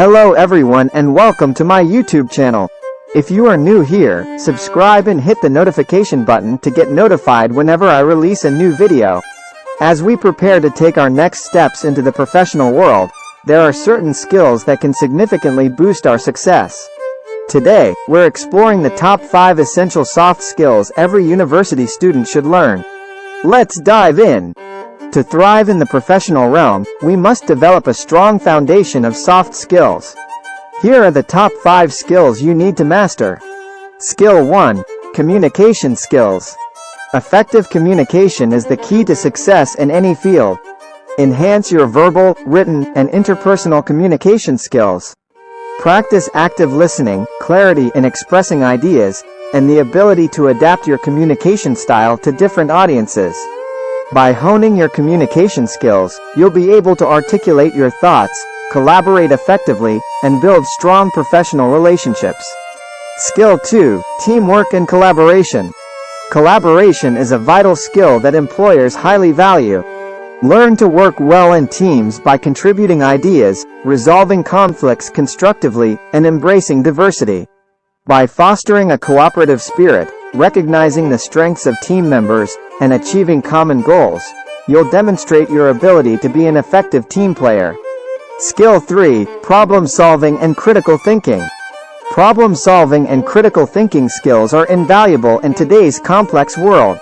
Hello everyone and welcome to my YouTube channel. If you are new here, subscribe and hit the notification button to get notified whenever I release a new video. As we prepare to take our next steps into the professional world, there are certain skills that can significantly boost our success. Today, we're exploring the top 5 essential soft skills every university student should learn. Let's dive in. To thrive in the professional realm, we must develop a strong foundation of soft skills. Here are the top 5 skills you need to master. Skill 1. Communication skills. Effective communication is the key to success in any field. Enhance your verbal, written, and interpersonal communication skills. Practice active listening, clarity in expressing ideas, and the ability to adapt your communication style to different audiences. By honing your communication skills, you'll be able to articulate your thoughts, collaborate effectively, and build strong professional relationships. Skill 2. Teamwork and collaboration. Collaboration is a vital skill that employers highly value. Learn to work well in teams by contributing ideas, resolving conflicts constructively, and embracing diversity. By fostering a cooperative spirit, recognizing the strengths of team members, and achieving common goals, you'll demonstrate your ability to be an effective team player. Skill 3. Problem solving and critical thinking. Problem solving and critical thinking skills are invaluable in today's complex world.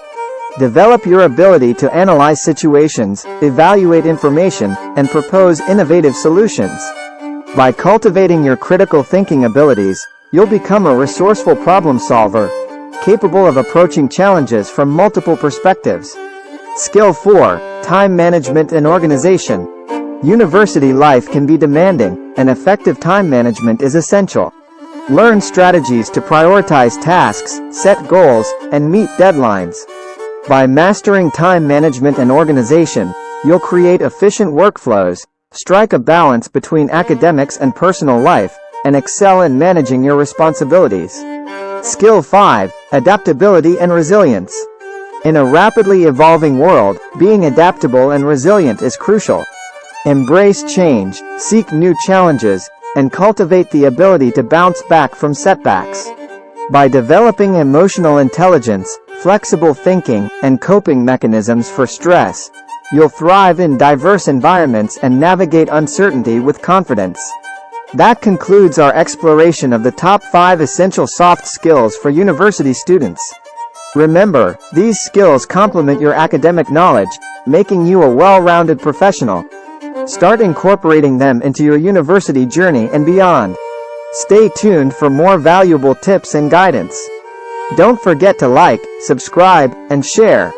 Develop your ability to analyze situations, evaluate information, and propose innovative solutions. By cultivating your critical thinking abilities, you'll become a resourceful problem solver, capable of approaching challenges from multiple perspectives. Skill 4. Time management and organization. University life can be demanding, and effective time management is essential. Learn strategies to prioritize tasks, set goals, and meet deadlines. By mastering time management and organization, you'll create efficient workflows, strike a balance between academics and personal life, and excel in managing your responsibilities. Skill 5. Adaptability and resilience. In a rapidly evolving world, being adaptable and resilient is crucial. Embrace change, seek new challenges, and cultivate the ability to bounce back from setbacks. By developing emotional intelligence, flexible thinking, and coping mechanisms for stress, you'll thrive in diverse environments and navigate uncertainty with confidence. That concludes our exploration of the top 5 essential soft skills for university students. Remember, these skills complement your academic knowledge, making you a well-rounded professional. Start incorporating them into your university journey and beyond. Stay tuned for more valuable tips and guidance. Don't forget to like, subscribe, and share.